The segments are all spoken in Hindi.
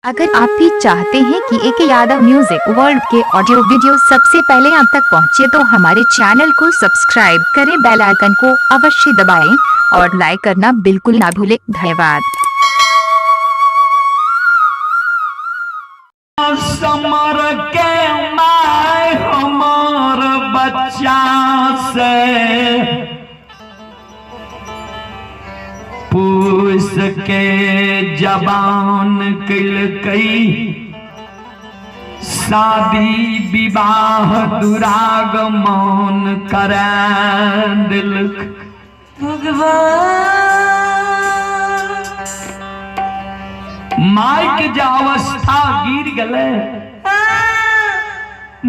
अगर आप भी चाहते हैं कि AK यादव म्यूजिक वर्ल्ड के ऑडियो वीडियो सबसे पहले आप तक पहुंचे तो हमारे चैनल को सब्सक्राइब करें, बेल आइकन को अवश्य दबाएं और लाइक करना बिल्कुल ना भूलें। धन्यवाद। समर के माय हमर बच्चा से पूछ के जबान कई शादी विवाह दुरागमन करा दिलक भगवान। माय के जो अवस्था गिर गले,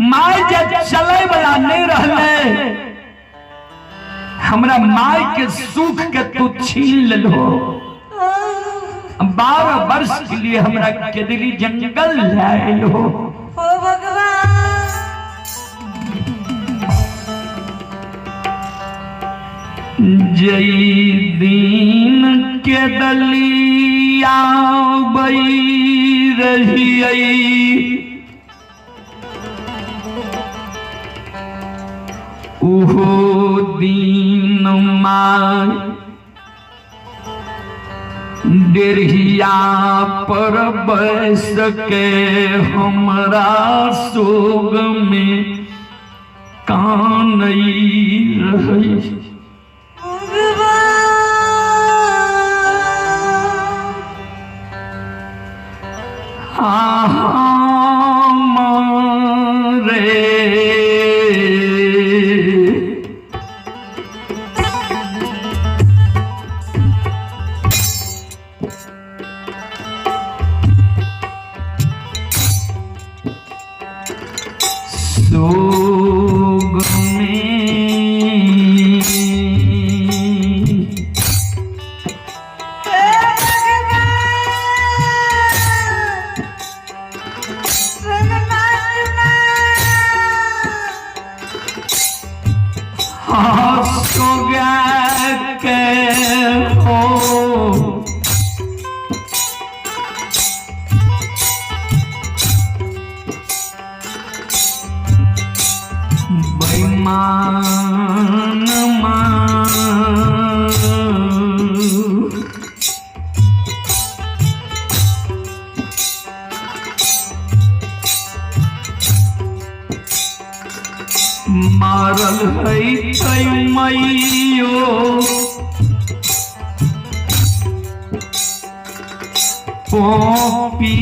माय जब चले वाला नहीं रहले, हमरा माय के सुख के तू छीन लो। 12 वर्ष के लिए हमरा के दिली जंगल लाए लो। ओ भगवान। जई दीन के दलिया बई रही उहो दीन माय डेरहिया पर बैस के हमरा सोग में कानई रही। सोग मारल है मैयो पोपी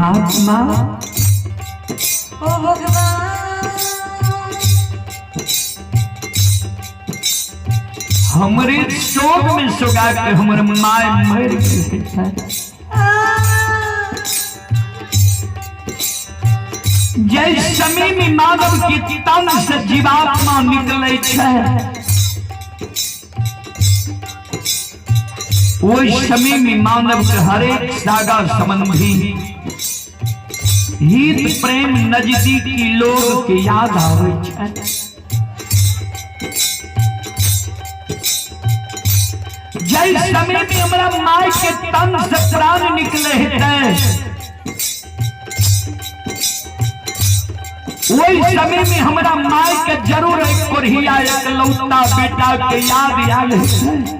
महात्मा ओ भगवान हमरे शोक में सुगा के हमर माय मर गई। जय समय में मानव के तन से जीवात्मा निकले छै, ओहि समय में मानव के हरेक सागा संबंधी हित प्रेम नजदीकी लोग के याद आवे छै। जय समय में हमरा माय के तन से प्राण निकले है, वही समय में हमरा माय के जरूर एक कोरिया एक लौटा बेटा के याद आयल है।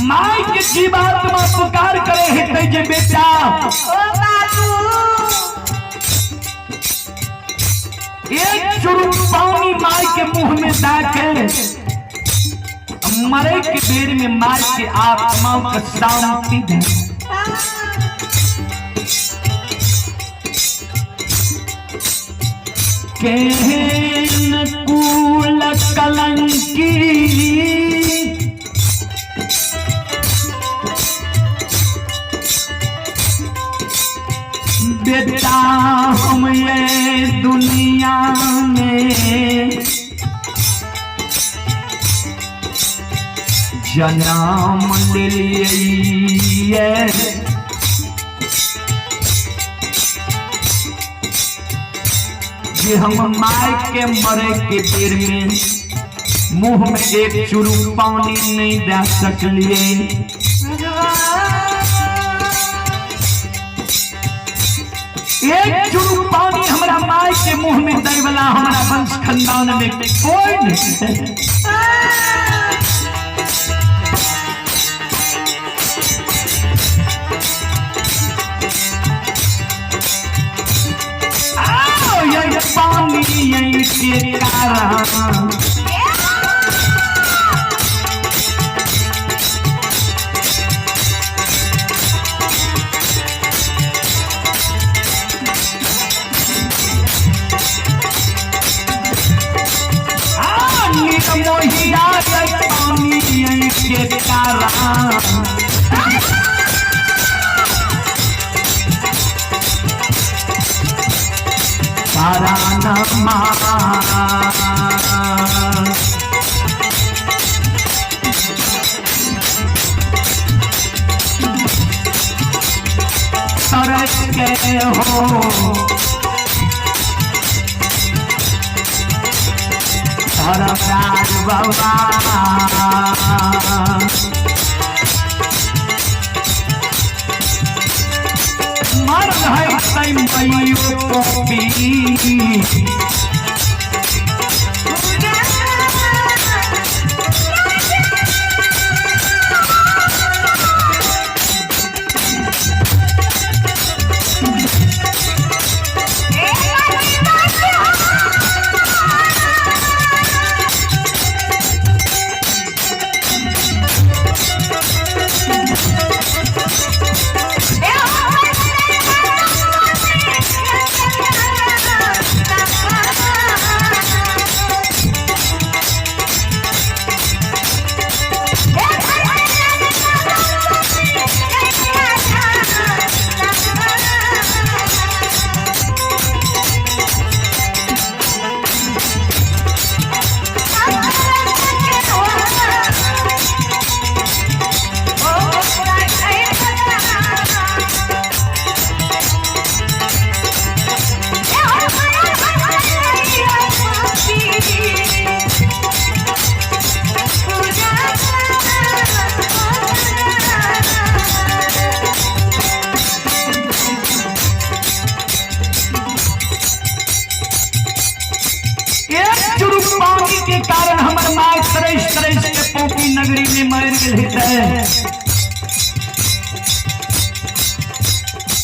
माय के जीवात्मा पुकार करे है जे बेटा एक चुरुक पानी माय के मुंह में डाके मरे के बेर में माय के आत्मा का शांति दे। केहन कुल कलंकी बेटा हम ये दुनिया में जन्म ले लिए, जे हम माय के मरे के देर में मुंह में एक चुरुक पानी नहीं दे सकलिए। एक चुरुक पानी हमरा माय के मुंह में दे वाला हमारा वंश खानदान में कोई नहीं। ये पानी यही के कारण मोहिया पानी यही के कारण नमा तरस के हो सरकार बाबा मर है तैयो कोपी के कारण हमर माय तरस तरस के पोपी नगरी में मर गए।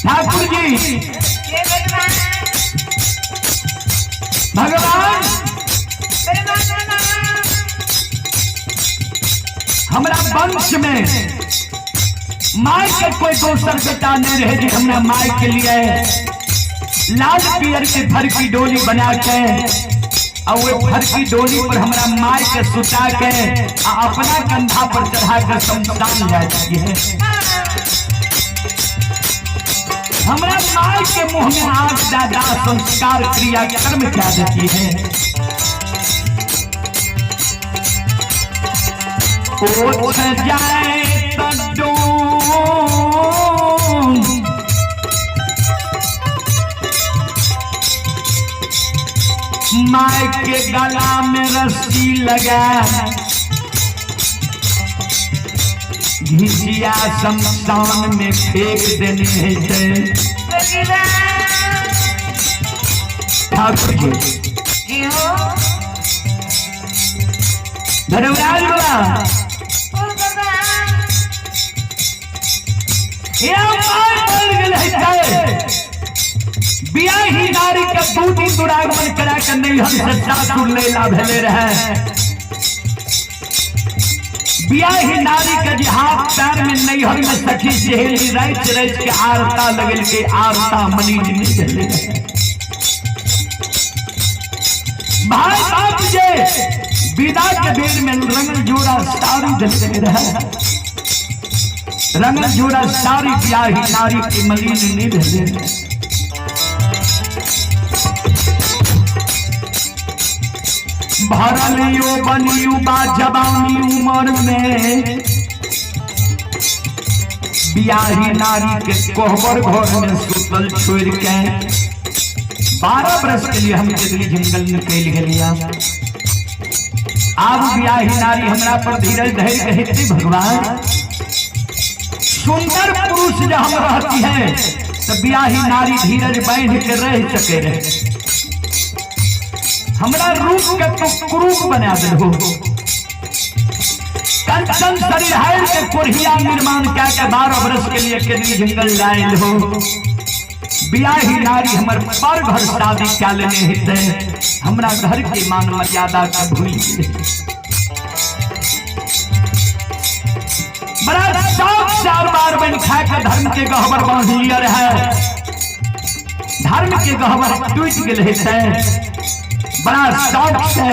ठाकुर जी भगवान हमरा वंश में माई के कोई दोसर बेटा नहीं रहे जी हमरा माई के लिए लाल पियर के फर की डोली बना के और वो फर की डोली पर हमरा माई के सुता के अपना कंधा पर चढ़ा कर शमशान ले जाती है। हमरा माई के मुंह में आग दादा संस्कार क्रिया कर्म क्या देती है। उठ जाए तो माई के गला में रस्सी लगा घिसिया शमशान में फेंक देने है ठाकुर जी। धर्मराज बाबा बियाही नारी के दूती दुरागमन करा कर नहीं हम से सासुर लैला भेले रहे। बियाही नारी के जी हाथ पैर में नहीं हर में सखी सहेली रात रात के आरता लगल के आरता मनी नहीं भेले रहे। भाई बाप जे विदा के बेर में रंगल जोड़ा साड़ी धले रहे। रंगल जोड़ा साड़ी बियाही नारी के मलिन नहीं भेले रहे। भरलियो बनियो बा जवानी उम्र में बियाही नारी के कोहबर घर में सुतल छोड़ के 12 बरस के लिए हम जंगली जंगल निकल गलिया। अब बियाही नारी हमरा पर धीरज धैर्य कहते भगवान सुंदर पुरुष जब हम रहती है तो बियाही नारी धीरज बांध के रह सके रहे। हमरा रूप के तो क्रूप बना दे हो। कंचन शरीर है के कोरिया निर्माण क्या के 12 वर्ष के लिए केंद्रीय जंगल लायल हो। बियाही नारी हमर पर घर शादी क्या लेने हेते हमरा घर के मान मर्यादा के भूल गए। बड़ा शौक 4 बार बन खा के धर्म के गहवर बांध लिया है। धर्म के गहवर टूट गए हेते बड़ा शौक से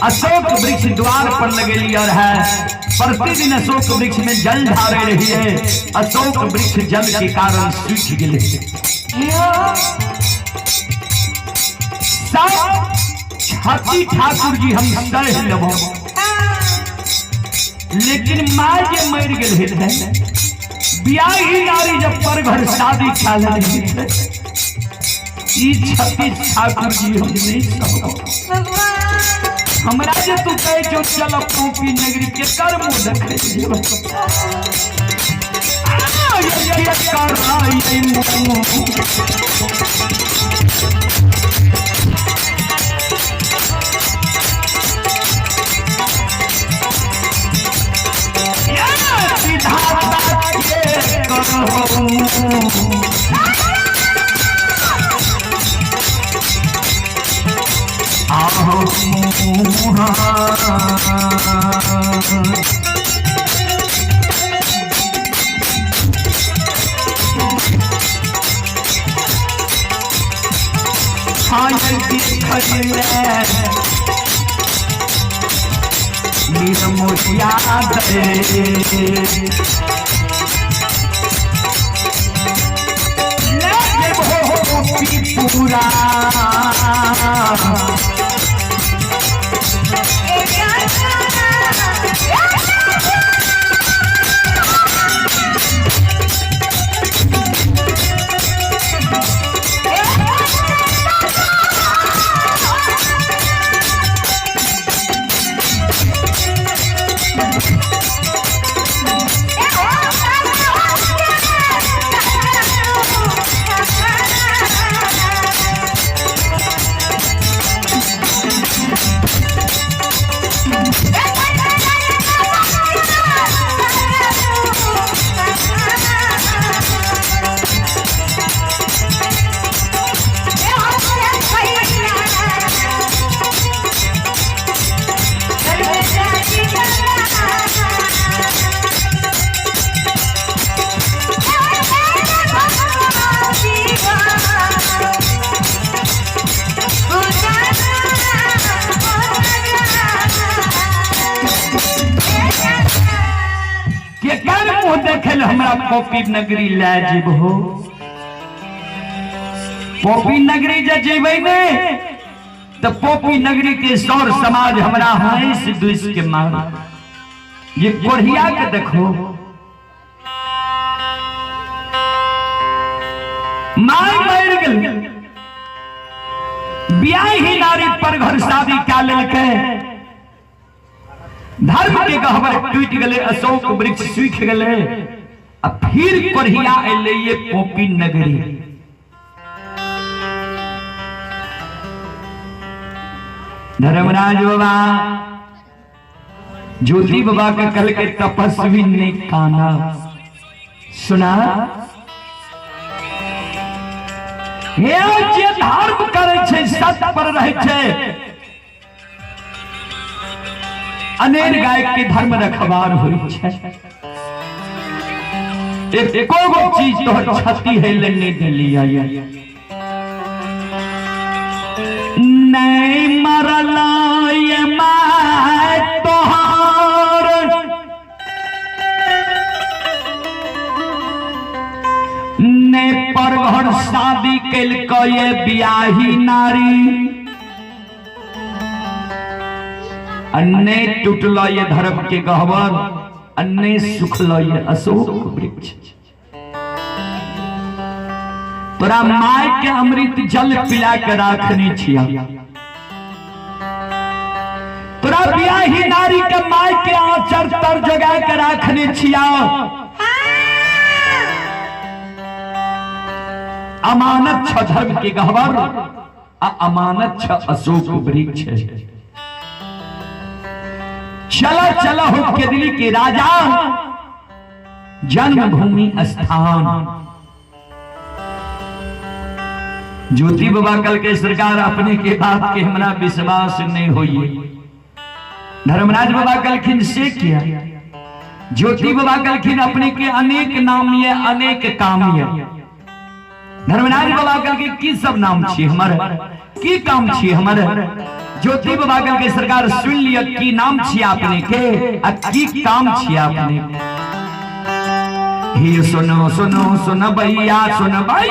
अशोक वृक्ष द्वार पर लगे लिया है। प्रतिदिन अशोक वृक्ष में जल ढारे रही है। अशोक वृक्ष जल के कारण सूख गए। छठी ठाकुर जी हम सह लेबो लेकिन माय जे मर गए बियाही नारी जब पर घर शादी खा ले छत्ती ठाकुर जी हम नहीं सब हमरा जे तू कहे जो चल कॉपी नगरी के कर मुंह देखे ये कर आई विधाता के करो मोतिया पूरा हमरा पोपी नगरी ले जेबहो। पोपी नगरी जे जेबै ने तो पोपी नगरी के सौर समाज हमरा हंस दुस के मार। ये कोढ़िया के देखो, मार मर गेल, बियाही नारी पर घर शादी क्या लेलकै, धर्म के गहवर टूट गले, अशोक वृक्ष सूख गले। अब फिर कोढ़िया अले ये पोपी नगरी। धर्मराज बाबा ज्योति बाबा के कल के तपस्वी ने काना सुना, हे जे धर्म करे छे सत्य पर रहे छे, अनेर गाय के धर्म रखवार होई छे। एको गो चीज तो क्षति है लेने दिलिया नहीं मरला ये मैं तोहार, ने पर घर शादी कैल को ये बियाही नारी, अन्ने टूटलो ये धर्म के गहवर, अन्ने सुखलो ये अशोक वृक्ष। तोरा माय के अमृत जल पिला के राखने छिया, तोरा बियाही नारी के माय के आचर तर जगा के राखने छिया। अमानत छ धर्म के गहवर, अमानत छ अशोक वृक्ष। चला चला हो के दिल्ली के राजा, जन्मभूमि स्थान। ज्योति बाबा कल के सरकार अपने के बात के हमरा विश्वास नहीं होइए। धर्मराज बाबा कलखिन से किया, ज्योति बाबा कलखिन अपने के अनेक नाम ये अनेक काम ये। धर्मराज बाबा कल के की सब नाम छी हमर, की काम छी हमर। ज्योति बाबा कल के सरकार सुन लिया की नाम छी आपने के, आ की काम छी आपने। ही सुनो सुनो सुन भैया सुन भाई,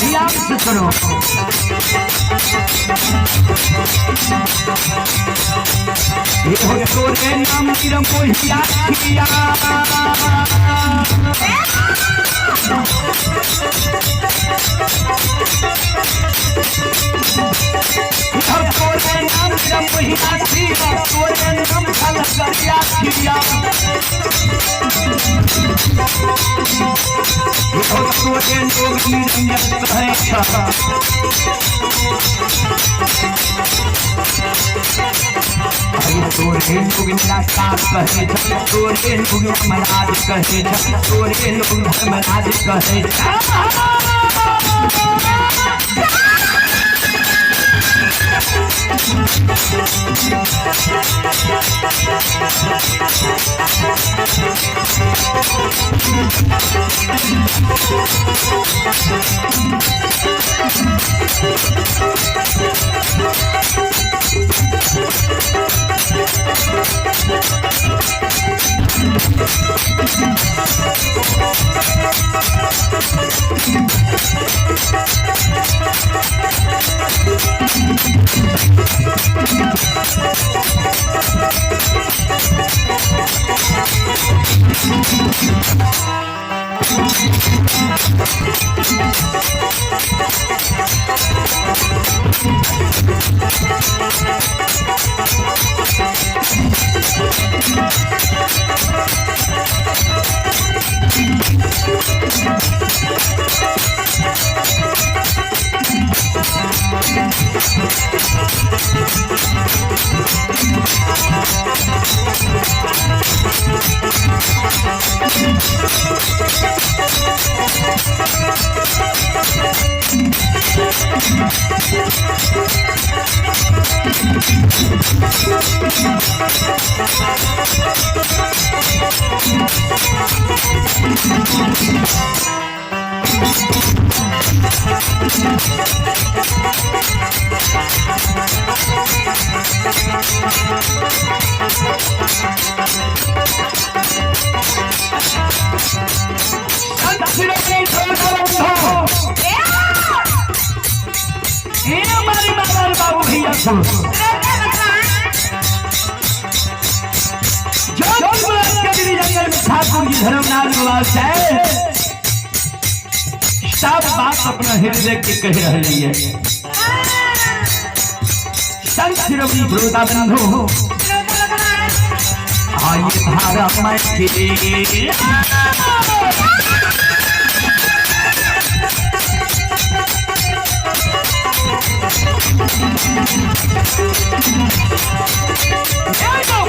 ध्यान से सुनो। ये हो तोरे नाम मेरा मोहिया खिया, तोरे नाम मेरा मोहिया खिया, तोरे नाम खलगरिया खिया। ये हो तोरे लोग निरंजन कहे तोरे लोग निराकार कहे, तोरे लोग धर्मराज कहे, तोरे लोग धर्मराज कहे। धर्मनाथ है सब बात अपना हृदय के कह रही है। संत श्री श्रोता बंधु आइए धारा मैथिली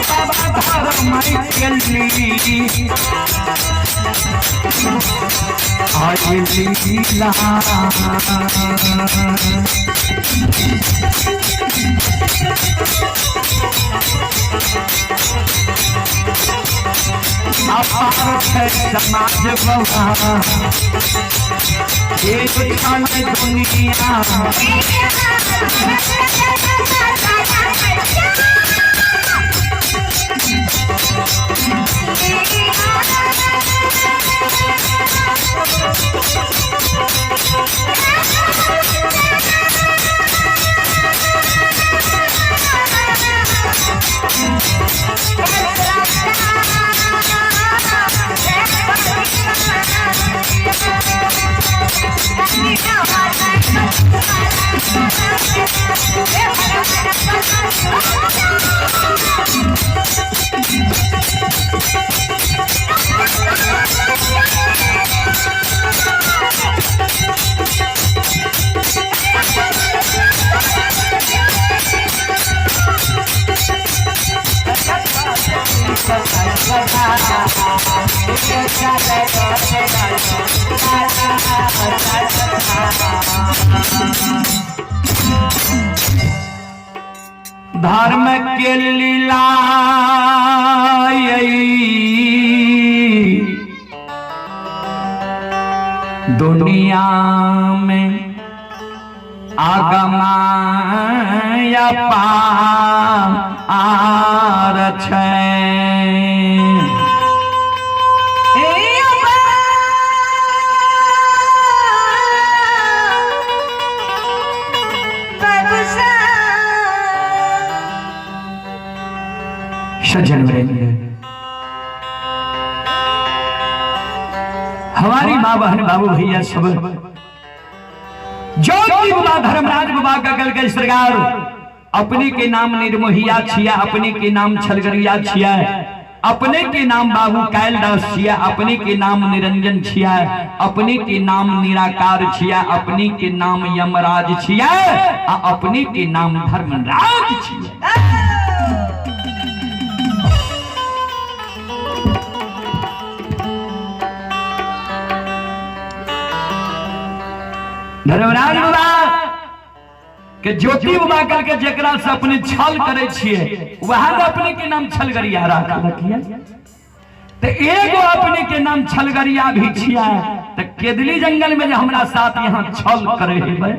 बाबा धारा मैथिली आई लीला समाज बवा ये दुनिया धर्म के लीला दुनिया में आगमाया पार छै बजेंगे। हमारी माँ बहन बाबू भैया सब ज्योति बाबा धर्मराज बाबा का गल के सरकार अपने के नाम निर्मोहिया छिया, अपने के नाम छलगरिया छिया, अपने के नाम बाबू कैलदास छिया, अपने के नाम निरंजन छिया, अपने के नाम निराकार छिया, अपने के नाम यमराज छिया, अपने के नाम धर्मराज छिया। धर्मराज बाबा के ज्योति बाबा करके जेकरा से अपने छल करे छिए वहां अपने के नाम छलगरिया रखिए, तो एगो अपने के नाम छलगरिया भी छिया, तो केदली जंगल में जो हमरा साथ यहाँ छल करे हेबै।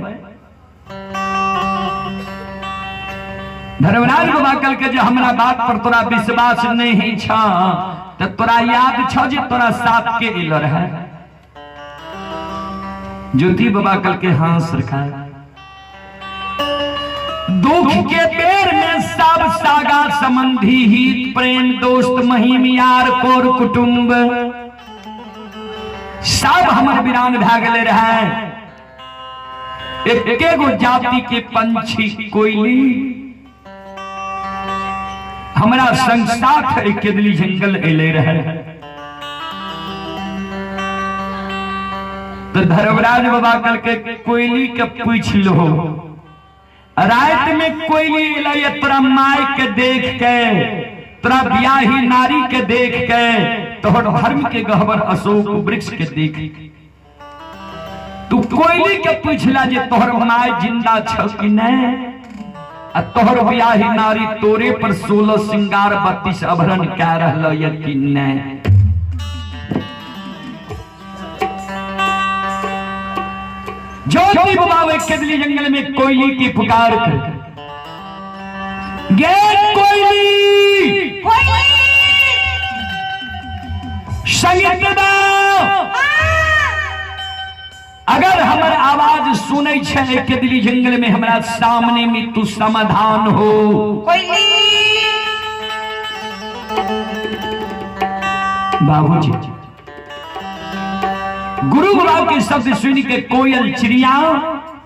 धर्मराज बाबा करके जो हमरा बात पर तोरा विश्वास नहीं छ, तो तोरा याद छ जे तोरा साथ के एल रहे। ज्योति बाबा कल के हाँ सरकार, दुख के बेर में सब सागा संबंधी हित प्रेम दोस्त महिम यार कोर कुटुंब सब हमर वीरान भए गेले रहे। एकेगो जाति के पंछी कोयली हमरा संग साथ केदली जंगल एले रहे। तो धर्मराज बाबा कल के कोयली के पूछ लो, रात में कोयली लाए तोरा माय के देख के, तोरा ब्याही नारी के देख के, तोहर धर्म के गहवर अशोक वृक्ष के देख तू कोयली के पूछला जे तोहर माय जिंदा छ कि नहीं, तोहर ब्याही नारी तोरे पर 16 श्रृंगार 32 आभरण कह रहल ये कि नहीं। ज्योति बाबा केदली जंगल में कोयली की पुकार कर, गे कोयली संगीत अगर हमर आवाज सुनै छै केदली जंगल में हमरा सामने में तू समाधान हो। बाबूजी गुरु बाबा के शब्द सुन के कोयल चिड़िया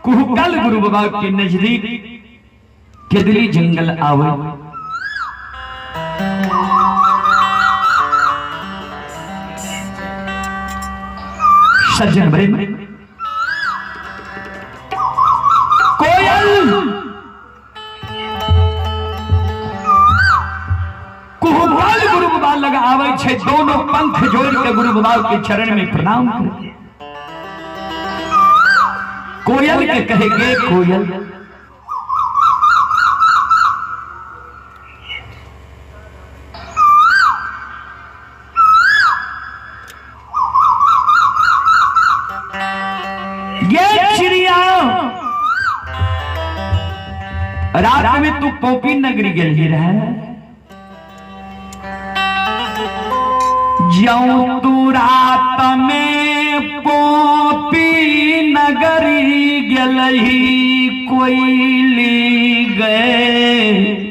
कुहकल गुरु बाबा के नजदीक केदली जंगल आवे। सज्जन भरे कोयल कुहकल गुरु बाबा लगा आवे छे, दोनों पंख जोड़ के गुरु बाबा के चरण में प्रणाम करे। कोयल के कहेगे कोयल ये चिड़िया रात में तू पोपी नगरी गेली रहे, जाऊं तू रात में पोपी नगरी गलही कोयली गए,